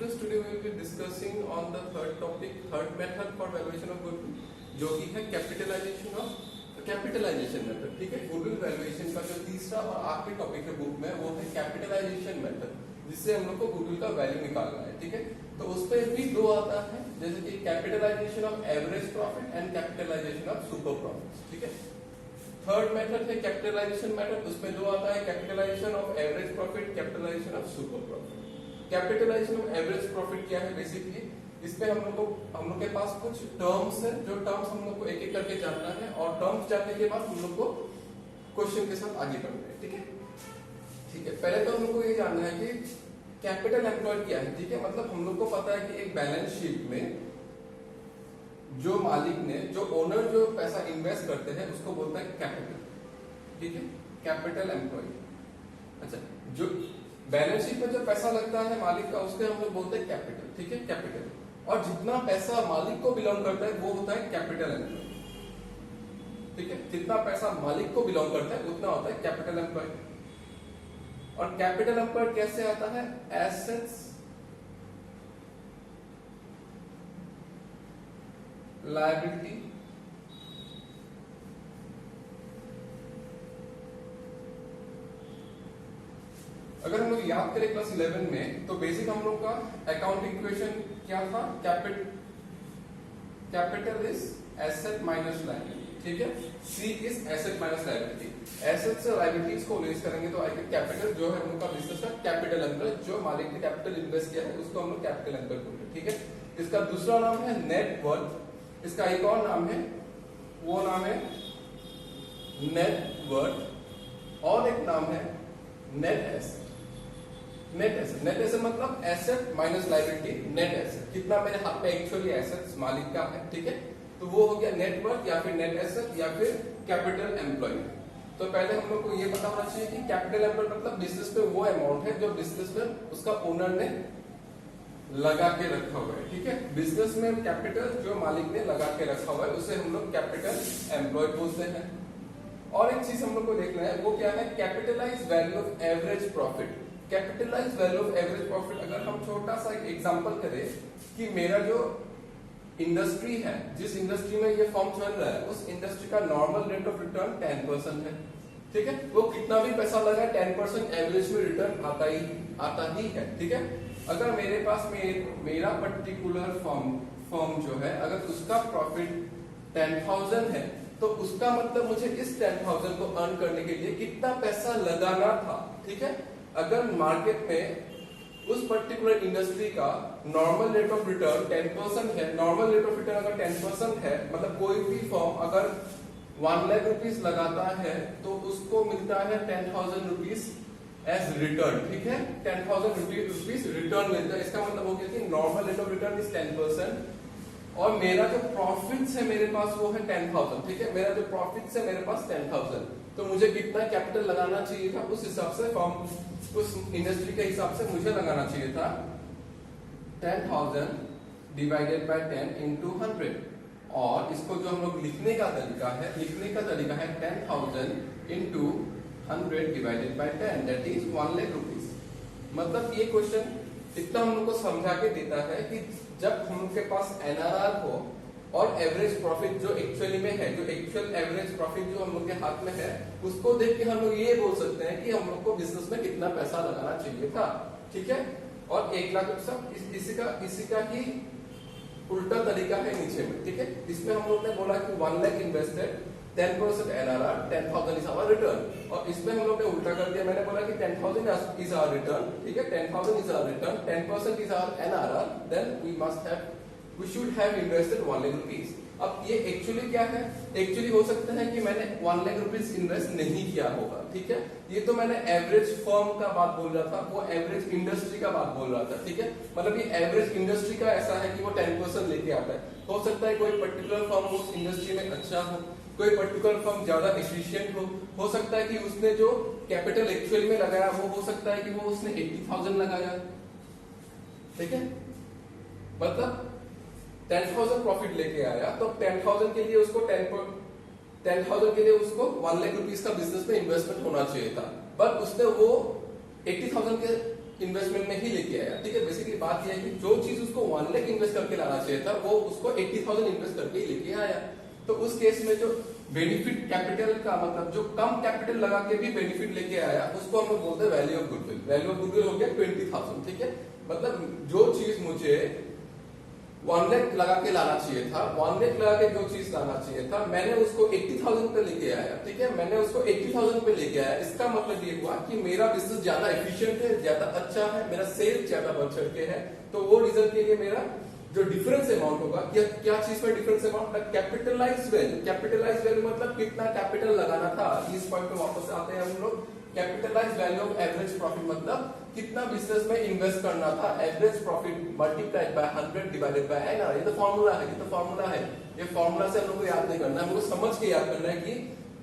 students, today we will be discussing on the third topic, third method for valuation of goodwill, जो कि है capitalization method. ठीक है, goodwill valuation का जो तीसरा और आखिरी टॉपिक है बुक में वो है कैपिटलाइजेशन मेथड, जिससे हम लोग को गुडविल का वैल्यू निकालना है। ठीक है, तो उस पर भी दो आता है, जैसे कि capitalization of average profit and capitalization of super profit. ठीक है, थर्ड मेथड है कैपिटलाइजेशन मेथड, उसमें दो आता है, capitalization of average profit, capitalization of super profit. Capitalization of average profit क्या है? बेसिकली इसमें हम लोग के पास कुछ टर्म्स है, जो टर्म्स हम लोग को एक एक करके जानना है, और टर्म्स जानने के बाद हम लोग को क्वेश्चन के साथ आगे बढ़ना है। ठीक है, ठीक है, पहले तो हम लोग को ये जानना है कि कैपिटल एम्प्लॉयड क्या है। ठीक है, मतलब हम लोग को पता है कि एक बैलेंस शीट में जो मालिक ने, जो ओनर जो पैसा इन्वेस्ट करते हैं उसको बोलता है कैपिटल। ठीक है, कैपिटल एम्प्लॉयड। अच्छा, जो बैलेंस शीट में जो पैसा लगता है मालिक का, उसके हम लोग बोलते हैं कैपिटल। ठीक है, कैपिटल। और जितना पैसा मालिक को बिलोंग करता है वो होता है कैपिटल एम्प्लॉयड। ठीक है, जितना पैसा मालिक को बिलोंग करता है उतना होता है कैपिटल एम्प्लॉयड। और कैपिटल एम्प्लॉयड कैसे आता है? एसेट्स लायबिलिटी अगर हम लोग याद करें क्लास 11 में, तो बेसिक हम लोग का अकाउंटिंग इक्वेशन क्या था? Capital is asset minus liability. ठीक है, C is asset minus liability. Asset से लायबिलिटीज को लेस करेंगे तो आएगा कैपिटल, जो है हम लोग का बिजनेस का कैपिटल एम्प्लॉयड, जो मालिक ने कैपिटल इन्वेस्ट किया है उसको हम लोग कैपिटल एम्प्लॉयड बोलते हैं। ठीक है, इसका दूसरा नाम है नेट वर्थ, इसका एक और नाम है, वो नाम है नेट वर्थ, और एक नाम है नेट एसेट। नेट एसेट मतलब asset minus liability, net asset, कितना मेरे हाथ में एक्चुअली एसेट्स मालिक का है। ठीक है, तो वो हो गया नेट वर्थ या फिर नेट एसेट या फिर कैपिटल एम्प्लॉयड। तो पहले हम लोग को ये पता होना चाहिए कि कैपिटल एम्प्लॉयड मतलब बिजनेस में वो अमाउंट है जो बिजनेस में उसका ओनर ने लगा के रखा हुआ है। ठीक है, बिजनेस में कैपिटल जो मालिक ने लगा के रखा हुआ है उसे हम लोग कैपिटल एम्प्लॉयड बोलते हैं। और एक चीज हम लोग को देखना है, वो क्या है? Capitalize value of average profit. Capitalize value of average profit, अगर हम छोटा सा एक एग्जांपल करें कि मेरा जो इंडस्ट्री है, जिस इंडस्ट्री में ये फॉर्म चल रहा है, उस इंडस्ट्री का नॉर्मल रेट ऑफ रिटर्न 10% है। ठीक है, वो कितना भी पैसा लगा 10% एवरेज में रिटर्न आता ही है। ठीक है, अगर मेरे पास मेरा पर्टिकुलर फॉर्म जो है, अगर उसका प्रॉफिट 10,000 है, तो उसका मतलब मुझे इस 10,000 को अर्न करने के लिए कितना पैसा लगाना था। ठीक है, अगर मार्केट में उस पर्टिकुलर इंडस्ट्री का नॉर्मल रेट ऑफ रिटर्न 10% है, नॉर्मल रेट ऑफ रिटर्न अगर 10% है, मतलब कोई भी फॉर्म अगर 1 लाख रुपीस लगाता है तो उसको मिलता है 10,000 रुपीस एज रिटर्न। ठीक है, 10,000 रुपीस रिटर्न मिलता है। इसका मतलब हो गया कि normal rate of return is 10%, और मेरा जो प्रॉफिट्स है मेरे पास वो है 10,000। ठीक है, मेरा जो प्रॉफिट्स है मेरे पास 10,000, तो मुझे कितना कैपिटल लगाना चाहिए था? उस हिसाब से फॉर्म, उस इंडस्ट्री के हिसाब से मुझे लगाना चाहिए था 10,000 डिवाइडेड बाय 10 इंटू 100। और इसको जो हम लोग लिखने का तरीका है 10,000 into 100 divided bye 10, that is 1 lakh rupees. मतलब ये क्वेश्चन इतना हम लोग को समझा के देता है कि जब हम लोग के पास एनआरआर हो और एवरेज प्रॉफिट जो एक्चुअली में है, जो एक्चुअल एवरेज प्रॉफिट जो हम लोग के हाथ में है, उसको देख के हम लोग ये बोल सकते हैं कि हम लोग को बिजनेस में कितना पैसा लगाना चाहिए था। ठीक है, और 1 लाख सब इसी का ही उल्टा तरीका है नीचे में। ठीक है, इसमें हम लोग ने बोला कि 1 lakh invested, 10% NRR, 10,000 is our return. और इसमें हम लोग ने उल्टा कर दिया, मैंने बोला कि 10,000 इज आवर रिटर्न। ठीक है, 10,000 is our return, 10% is our NRR, then we should have invested 1 lakh rupees. अब ये एक्चुअली क्या है? एक्चुअली हो सकता है कि मैंने 1 लाख रुपीस इन्वेस्ट नहीं किया होगा। ठीक है, ये तो मैंने एवरेज फर्म का बात बोल रहा था, वो एवरेज इंडस्ट्री का बात बोल रहा था। ठीक है, मतलब ये एवरेज इंडस्ट्री का ऐसा है कि वो 10% लेके आता है। हो सकता है कोई पर्टिकुलर फर्म उस इंडस्ट्री में अच्छा हो, कोई पर्टिकुलर फर्म ज्यादा एफिशिएंट हो सकता है कि उसने जो कैपिटल एक्चुअली में लगाया वो हो सकता है कि वो उसने 80,000 लगाया। ठीक है, मतलब 10,000 प्रॉफिट लेके आया, तो 10,000 के लिए उसको 10,000 के लिए उसको 1 लाख रुपीस का बिजनेस में इन्वेस्टमेंट होना चाहिए था, पर उसने वो 80,000 के इन्वेस्टमेंट में ही लेके आया, ठीक है। बेसिकली बात यह है कि जो चीज उसको 1 लाख इन्वेस्ट करके लाना चाहिए था वो उसको 80,000 इन्वेस्ट करके ही लेके आया। तो उस केस में जो बेनिफिट कैपिटल का मतलब जो कम कैपिटल लगा के भी बेनिफिट लेके आया उसको हम लोग बोलते हैं value of goodwill. Value of goodwill हो गया 20,000, ठीक है। मतलब जो चीज मुझे 1 लाख लगा के लाना चाहिए था, 1 लाख लगा के जो चीज लाना चाहिए था, मैंने उसको 80,000 पे लेके आया, ठीक है। मैंने उसको 80,000 पे लेके आया। इसका मतलब ये हुआ कि मेरा बिजनेस ज्यादा एफिशिएंट है, ज्यादा अच्छा है, मेरा सेल्स ज्यादा बढ़ चढ़ के है। तो वो रीजन के लिए मेरा जो डिफरेंस अमाउंट होगा, क्या चीज में difference amount, capitalize value. Capitalize value मतलब कितना कैपिटल लगाना था। इस पॉइंट पे वापस आते हैं हम लोग। Capitalize value of average profit मतलब कितना बिजनेस में इन्वेस्ट करना था। Average profit multiplied by 100 divided by NR. ये तो फॉर्मूला है, ये तो फॉर्मूला है। ये फॉर्मूला से हम लोग को याद नहीं करना है, हमको समझ के याद करना है कि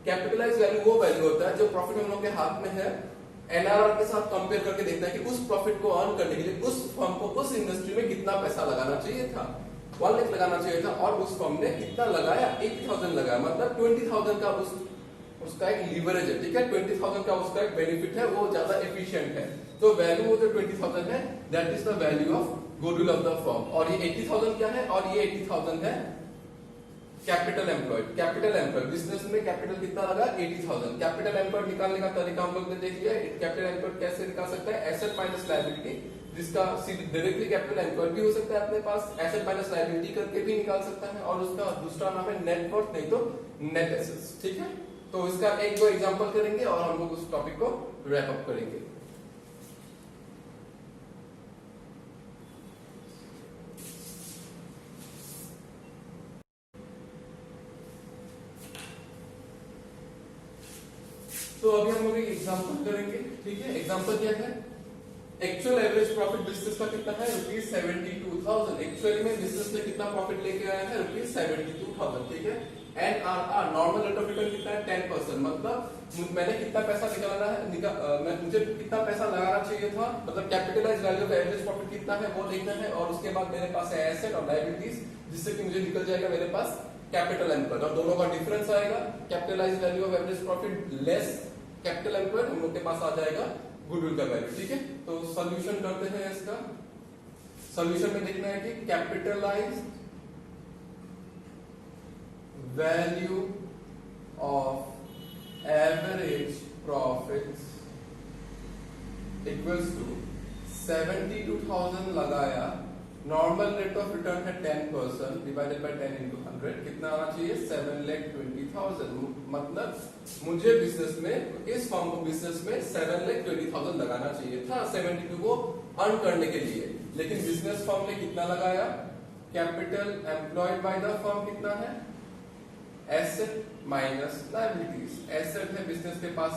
कैपिटलाइज वैल्यू वो वैल्यू होता है जो प्रॉफिट हम लोग के हाथ में है, एनआरआर के साथ कंपेयर करके देखना है कि उस प्रॉफिट को अर्न करने के लिए उस फर्म को उस इंडस्ट्री में कितना पैसा लगाना चाहिए था। 1 लाख लगाना चाहिए था और उस फर्म ने कितना लगाया, 80,000 लगाया। मतलब 20,000 का उसका एक लीवरेज है, ठीक है। 20,000 का उसका एक बेनिफिट है, वो ज्यादा एफिशिएंट है। तो वैल्यू जो 20,000 है that is the value of goodwill of the firm. और ये 80,000 क्या है, और ये 80,000 है capital employed. Capital employed business में कैपिटल कितना लगा, 80,000। कैपिटल एम्प्लॉयड निकालने का तरीका हम लोग ने देख लिया। कैपिटल एम्प्लॉयड कैसे निकाल सकते हैं, एसेट माइनस लायबिलिटी, जिसका डायरेक्टली कैपिटल एम्प्लॉयड भी हो सकता है अपने पास, एसेट माइनस लायबिलिटी करके भी निकाल सकता है, और उसका दूसरा नाम है नेट वर्थ, नहीं तो नेट एसेट्स, ठीक है। तो इसका एक दो एग्जांपल करेंगे और हम लोग उस टॉपिक को रैप अप करेंगे। तो अभी हम लोग एक एग्जांपल करेंगे, ठीक है। एग्जांपल क्या है, एक्चुअल एवरेज प्रॉफिट बिजनेस का कितना है, ₹72,000। एक्चुअली में बिजनेस ने कितना प्रॉफिट लेके आया है, ₹72,000, ठीक है। NRR normal rate of return कितना है, 10%। मतलब मैंने कितना पैसा निकालना है, मुझे कितना पैसा लगाना चाहिए था, मतलब capitalize value of average profit कितना है वो देखना है। और उसके बाद मेरे पास है एसेट और लायबिलिटीज, जिससे कि मुझे निकल जाएगा मेरे पास कैपिटल एम्प्लॉयड, और दोनों का डिफरेंस आएगा capitalize value of average profit less capital employed, हम लोग के पास आ जाएगा गुडविल का वैल्यू, ठीक है। तो सॉल्यूशन करते हैं इसका। सॉल्यूशन में देखना है कि capitalize value of average profits equals to 72,000 लगाया, नॉर्मल रेट ऑफ रिटर्न है 10% डिवाइडेड बाय 10 into 100, कितना आना चाहिए, 7,20,000। मतलब मुझे बिजनेस में, इस फर्म को बिजनेस में 7,20,000 लगाना चाहिए था 72 को अर्न करने के लिए। लेकिन बिजनेस फर्म ने कितना लगाया, capital employed by the firm कितना है, एसेट माइनस लायबिलिटीज। एसेट है बिजनेस के पास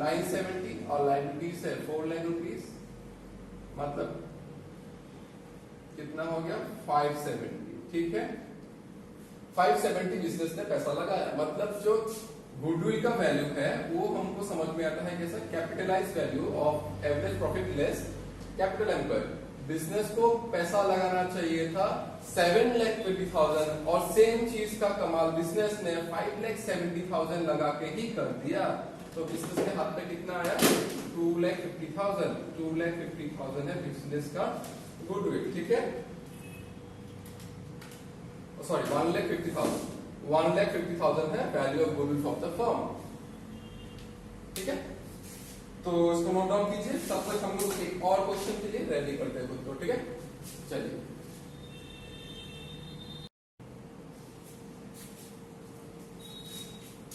970 और लायबिलिटीज है 4 लाख रुपीज, मतलब कितना हो गया, 570, ठीक है। 570 बिजनेस ने पैसा लगाया। मतलब जो गुडविल का वैल्यू है वो हमको समझ में आता है कैसा, capitalize value of average profit less capital employed. Business को पैसा लगाना चाहिए था 7,20,000 और सेम चीज का कमाल बिजनेस ने 5,70,000 लगा के ही कर दिया। तो बिजनेस के हाथ में कितना आया, 2,50,000। 2,50,000 है बिजनेस का गुडविल, ठीक है। सॉरी 1,50,000। 1,50,000 है value of goodwill of the firm, ठीक है। तो इसको नोट डाउन कीजिए। तब तक हम लोग एक और क्वेश्चन के लिए रेडी करते हैं खुद को, ठीक है। चलिए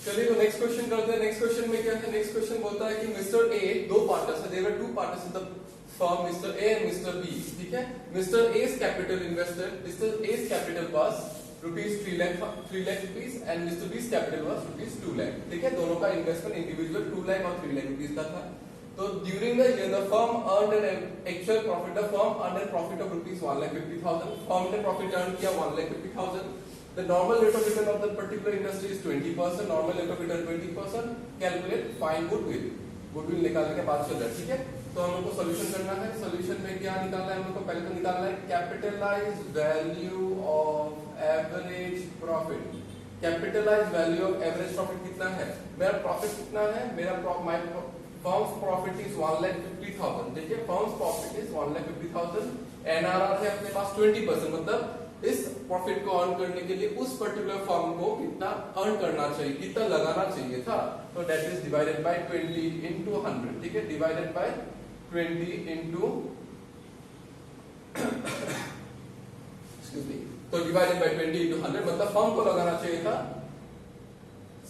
चलिए तो नेक्स्ट क्वेश्चन करते हैं। नेक्स्ट क्वेश्चन में क्या है, नेक्स्ट क्वेश्चन बोलता है कि मिस्टर ए, दो पार्टनर्स है, there were two partners in the firm, mister A and mister B, ठीक है। Mister A's capital invested, mister A's capital was ₹3 lakh rupees and mister B's capital was ₹2 lakh, ठीक है। दोनों का investment individual 2 lakh और 3 lakh rupees का था। तो during the year the firm earned an actual profit, the firm earned an profit of ₹1,50,000। Firm ने profit earn किया 1,50,000। The normal rate of return of that particular industry is 20%. Normal rate of return 20%. Calculate find goodwill. Goodwill निकालने के बाद चल रहा है, ठीक है। तो हम लोग को सॉल्यूशन करना है। सॉल्यूशन में क्या निकालना है हम लोग को, पहले तो निकालना है capitalize value of average profit. Capitalize value of average profit कितना है, मेरा प्रॉफिट कितना है, मेरा फर्म्स प्रॉफिट इज 1,50,000, ठीक है, फर्म्स प्रॉफिट इज 1,50,000, एनआरआर है अपने पास 20%, मतलब इस प्रॉफिट को अर्न करने के लिए उस पर्टिकुलर फर्म को कितना अर्न करना चाहिए, कितना लगाना चाहिए था, तो that is divided by 20 into 100, ठीक है, डिवाइडेड बाय 20 into तो डिवाइडेड बाय 20 into 100, मतलब फर्म को लगाना चाहिए था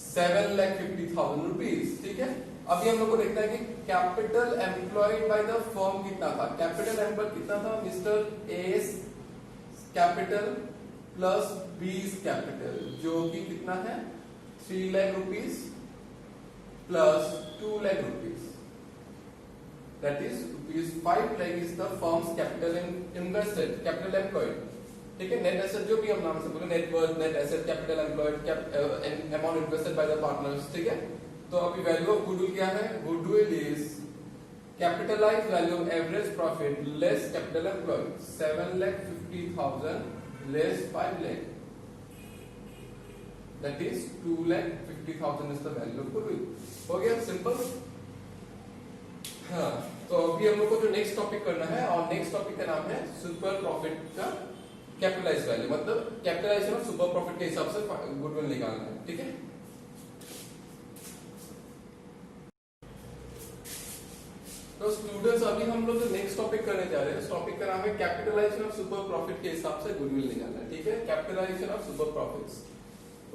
7,50,000 रुपीज, ठीक है। अभी हम लोग को देखना है कि capital employed by the firm कितना था, कैपिटल एम्प्लॉयड कितना था, मिस्टर एस कैपिटल प्लस बीस कैपिटल, जो कि कितना है 3 lakh rupees plus 2 lakh rupees, that is rupees 5 lakh is the firms capital invested, capital employed, ठीक है। नेट एसेट जो भी हम नाम से बोले, net worth, net asset, capital employed, amount invested by the partners, ठीक है। तो अभी वैल्यू ऑफ गुडविल क्या है, goodwill is capitalised value of average profit less capital employed, 7,50,000 less 5 lakh, that is 2,50,000 is the value of goodwill. हो गया simple. हाँ, तो अभी हम लोग को जो नेक्स्ट टॉपिक करना है, और नेक्स्ट टॉपिक का नाम है सुपर प्रॉफिट का कैपिटलाइज्ड वैल्यू, मतलब कैपिटलाइजेशन ऑफ सुपर प्रॉफिट के हिसाब से गुडविल निकालना है, ठीक है। तो स्टूडेंट्स अभी हम लोग जो नेक्स्ट टॉपिक करने जा रहे हैं, उस टॉपिक का नाम है कैपिटलाइजेशन ऑफ सुपर प्रॉफिट के हिसाब से गुडविल निकालना है, ठीक है। कैपिटलाइजेशन ऑफ सुपर प्रॉफिट्स,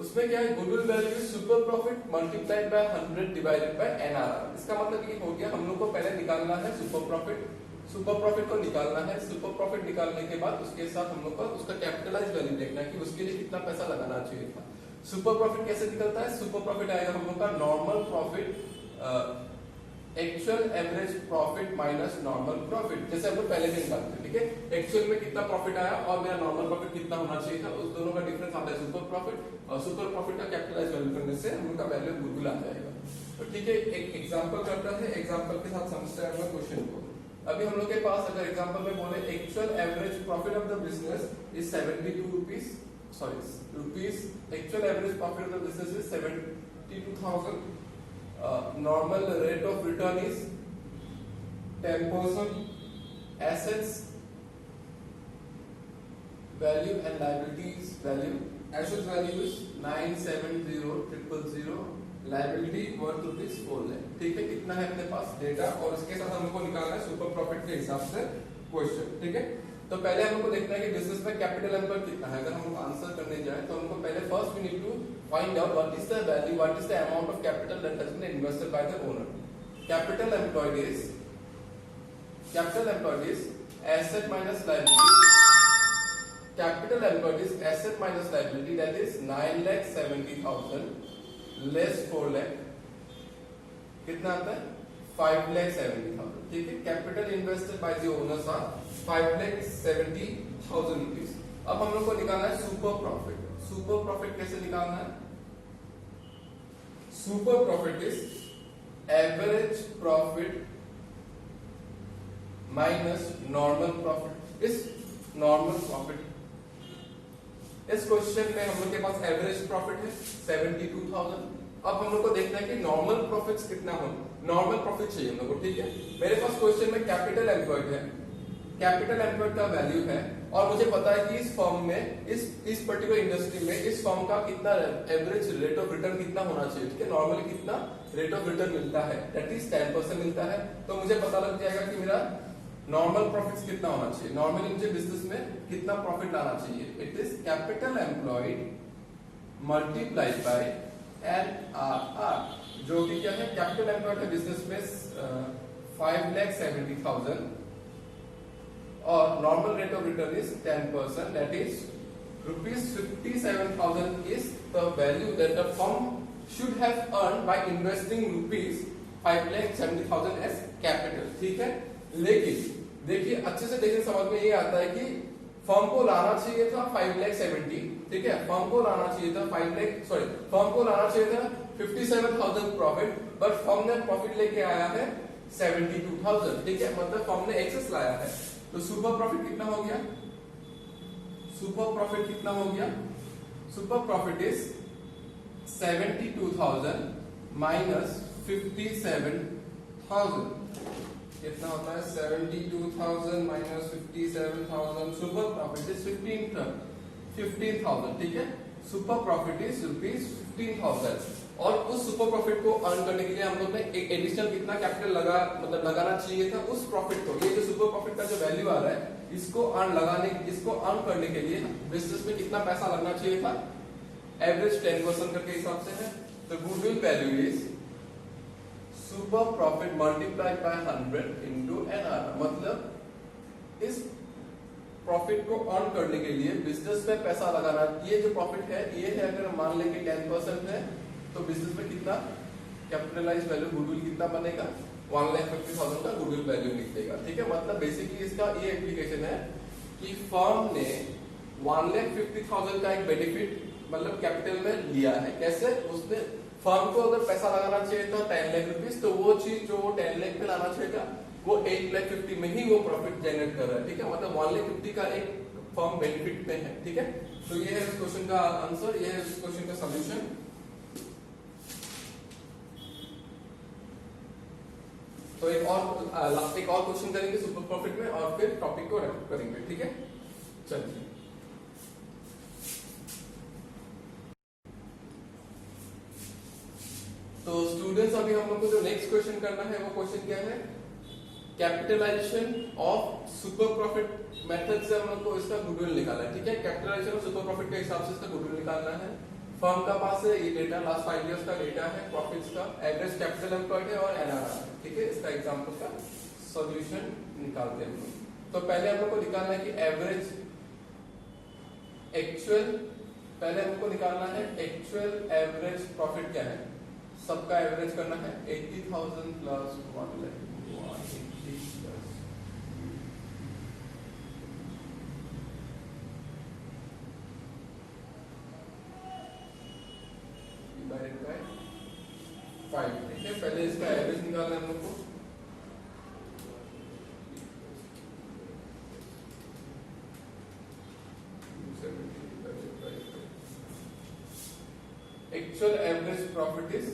उसमें क्या है, goodwill value is super profit multiplied by 100 divided bye NRR. इसका मतलब ये हो गया, हम लोग को पहले निकालना है सुपर प्रॉफिट, सुपर प्रॉफिट को निकालना है, सुपर प्रॉफिट निकालने के बाद उसके साथ हम लोग को उसका कैपिटलाइज्ड वैल्यू देखना है कि उसके लिए कितना पैसा लगाना चाहिए था। सुपर प्रॉफिट कैसे निकलता है, सुपर प्रॉफिट आएगा हम लोग का normal profit actual average profit minus normal profit, जैसे हम लोग पहले भी निकालते हैं, ठीक है। एक्चुअल में कितना प्रॉफिट आया और मेरा नॉर्मल प्रॉफिट कितना होना चाहिए था, उस दोनों का डिफरेंस आता है सुपर प्रॉफिट, और सुपर प्रॉफिट का कैपिटलाइज्ड वैल्यू करने से हम लोग का वैल्यू गुडविल आ जाएगा। तो ठीक है, एक एग्जांपल करता है, एग्जांपल के साथ समझते हैं हम क्वेश्चन को। अभी हम लोग के पास अगर एग्जांपल में बोले actual average profit of the business is 72 rupees, sorry rupees, actual average profit of the business is 72,000, normal rate of return is 10%, assets value and liabilities value, assets value is 970,000, liability worth rupees 4 lakh, ठीक है। कितना है अपने पास data, और इसके साथ हम लोग को निकालना है सुपर प्रॉफिट के हिसाब से क्वेश्चन, ठीक है। तो पहले हम लोग को देखना है कि बिजनेस में कैपिटल एम्प्लॉयड कितना है। अगर हम लोग आंसर करने जाए तो हमको पहले first we need to find out what is the value, what is the amount of capital that has been invested by the owner. Capital employed is asset minus liability, capital employed is asset minus liability, that is 9,70,000 less 4 lakh, कितना आता है 5,70,000, ठीक है। Capital invested by the owners are 5,70,000 rupees. अब हम लोग को निकालना है सुपर प्रॉफिट। सुपर प्रॉफिट कैसे निकालना है, super profit is average profit minus normal profit is normal profit. इस क्वेश्चन में हम लोग के पास एवरेज प्रॉफिट है 72,000। अब हम लोग को देखना है कि नॉर्मल प्रॉफिट्स कितना हो, नॉर्मल प्रॉफिट चाहिए हम लोग को, ठीक है। मेरे पास क्वेश्चन में कैपिटल एम्प्लॉयड है, कैपिटल एम्प्लॉयड का वैल्यू है, और मुझे पता है कि इस फर्म में, इस पर्टिकुलर इंडस्ट्री में इस फर्म का कितना एवरेज रेट ऑफ रिटर्न कितना होना चाहिए, ठीक है। नॉर्मली कितना रेट ऑफ रिटर्न मिलता है, दैट इज 10% मिलता है। तो मुझे पता लग जाएगा कि मेरा नॉर्मल प्रॉफिट कितना होना चाहिए, नॉर्मली मुझे बिजनेस में कितना प्रॉफिट लाना चाहिए। It is capital employed multiplied by NRR, जो कि क्या है, कैपिटल एम्प्लॉयड है बिजनेस में 5,70,000 और normal rate of return is 10%, that is rupees 57,000 is the value that the firm should have earned by investing rupees 5,70,000 as capital, ठीक है। लेकिन देखिए अच्छे से देखिए, समझ में ये आता है कि फर्म को लाना चाहिए था 5,70,000, ठीक है। फर्म को लाना चाहिए था फर्म को लाना चाहिए था 57,000 प्रॉफिट, बट फर्म ने प्रॉफिट लेके आया है 72,000, ठीक है। मतलब फर्म ने एक्सेस लाया है। तो सुपर प्रॉफिट कितना हो गया, सुपर प्रॉफिट कितना हो गया, सुपर प्रॉफिट इज 72,000 माइनस 57,000 कितना होता है 72,000 माइनस 57,000, सुपर प्रॉफिट इज 15,000, ठीक है। सुपर प्रॉफिट इज ₹15,000 और उस सुपर प्रॉफिट को अर्न करने के लिए हम लोग ने एक एडिशनल कितना कैपिटल लगाना चाहिए था उस प्रॉफिट को। ये जो सुपर प्रॉफिट का जो वैल्यू आ रहा है इसको अर्न करने के लिए बिजनेस में कितना पैसा लगना चाहिए था, एवरेज 10% के हिसाब से है। तो goodwill value is super profit multiplied by 100 into NRR. मतलब इस प्रॉफिट को अर्न करने के लिए बिजनेस में पैसा लगाना, ये जो प्रॉफिट है ये है, अगर मान लें कि 10% है तो बिजनेस में कितना कैपिटलाइज वैल्यू गुडविल कितना बनेगा, 1,50,000 का गुडविल वैल्यू निकलेगा, ठीक है। मतलब बेसिकली इसका ये एप्लीकेशन है कि फर्म ने 1,50,000 का एक बेनिफिट मतलब कैपिटल में लिया है। कैसे? उसने फर्म को अगर पैसा लगाना चाहिए था 10 लाख रुपीस, तो वो चीज जो 10 लाख पे लाना चाहिए था वो 8,50,000 में ही वो प्रॉफिट जनरेट कर रहा है, ठीक है। मतलब 1,50,000 का एक फर्म बेनिफिट में है, ठीक है। तो ये है इस क्वेश्चन का आंसर, ये है इस क्वेश्चन का सॉल्यूशन। तो एक और क्वेश्चन करेंगे सुपर प्रॉफिट में और फिर टॉपिक को रैप करेंगे, ठीक है। चलिए तो स्टूडेंट्स अभी हम लोग को जो नेक्स्ट क्वेश्चन करना है वो क्वेश्चन क्या है, capitalization of super profit method से हम लोग को इसका गुडविल निकालना है, ठीक है। कैपिटलाइजेशन ऑफ सुपर प्रॉफिट के हिसाब से इसका गुडविल निकालना है। फर्म का पास है ये डेटा, लास्ट 5 इयर्स का डेटा है, प्रॉफिट्स का, एवरेज कैपिटल एम्प्लॉयड है और एनआरआर, ठीक है। इसका एग्जांपल का सॉल्यूशन निकालते हैं हम लोग। तो पहले हम लोग को निकालना है कि एवरेज एक्चुअल, पहले हमको निकालना है एक्चुअल एवरेज प्रॉफिट क्या है, सबका एवरेज करना है 80,000 प्लस 1,80,000 डिवाइडेड बाय 5, ठीक है। पहले इसका एवरेज निकालना है हम लोग को। एक्चुअल एवरेज प्रॉफिट इज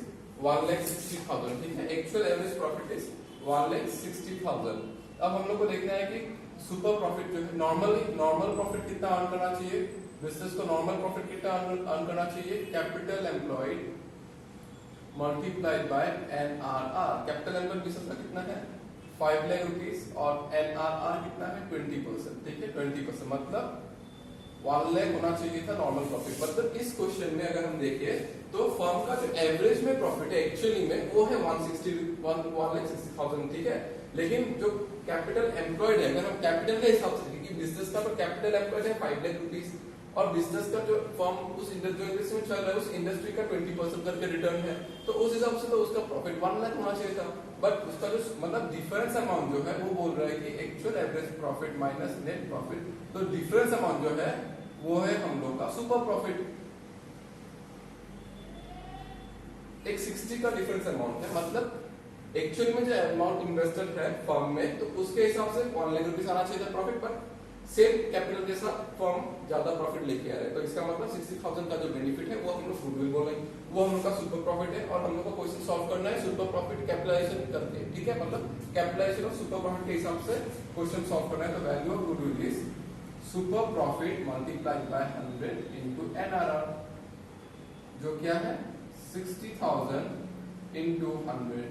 1,60,000, ठीक है। Actual average profit is 1,60,000। अब हम लोग को देखना है कि सुपर प्रॉफिट जो है, नॉर्मल प्रॉफिट कितना अर्न करना चाहिए, बिजनेस को नॉर्मल प्रॉफिट कितना अर्न करना चाहिए, capital employed multiplied by NRR. Capital employed business का कितना है 5 लाख रुपीस और एनआरआर कितना है 20%, ठीक है। 20% मतलब 1 लाख होना चाहिए था नॉर्मल प्रॉफिट। मतलब इस क्वेश्चन में अगर हम देखें तो फर्म का जो एवरेज में प्रॉफिट है एक्चुअली में वो है 1,60,000, ठीक है। लेकिन जो कैपिटल एम्प्लॉयड है, अगर हम कैपिटल के हिसाब से, क्योंकि बिजनेस का तो कैपिटल एम्प्लॉयड है 5 लाख रुपीस और बिजनेस का जो फर्म उस इंडस्ट्री में चल रहा है उस इंडस्ट्री का 20% करके रिटर्न है, तो उस हिसाब से तो उसका प्रॉफिट 1 लाख होना चाहिए था। बट उसका जो मतलब डिफरेंस अमाउंट जो है वो बोल रहा है कि actual average profit minus net profit, तो डिफरेंस अमाउंट जो है वो है हम लोग का सुपर प्रॉफिट। एक 60 का डिफरेंस अमाउंट है, मतलब एक्चुअली में जो अमाउंट इन्वेस्टेड है फर्म में तो उसके हिसाब से 1 लाख रुपीस आना चाहिए था प्रॉफिट, पर सेम कैपिटल के साथ फर्म ज्यादा प्रॉफिट लेके आ रहा है। तो इसका मतलब 60,000 का जो बेनिफिट है वो हम लोग गुडविल बोलेंगे, वो हम लोग का सुपर प्रॉफिट है। और हम लोग को क्वेश्चन सॉल्व करना है सुपर प्रॉफिट कैपिटलाइजेशन करके, ठीक है। मतलब कैपिटलाइजेशन ऑफ सुपर प्रॉफिट के हिसाब से क्वेश्चन सॉल्व करना है। तो value of goodwill is super profit multiplied by 100 into NRR, जो क्या है 60,000 इनटू 100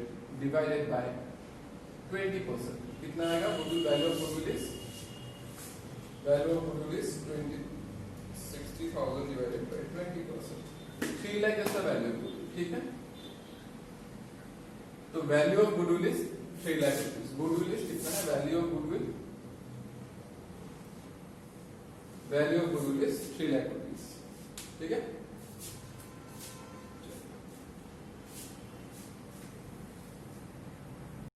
डिवाइडेड बाय 20%। कितना आएगा goodwill, value of goodwill is 60,000 divided by 20%, 3 lakh ऐसा वैल्यू, ठीक है। तो value of goodwill is 3 lakh rupees. Goodwill is कितना है, value of goodwill is 3 lakh rupees, ठीक है।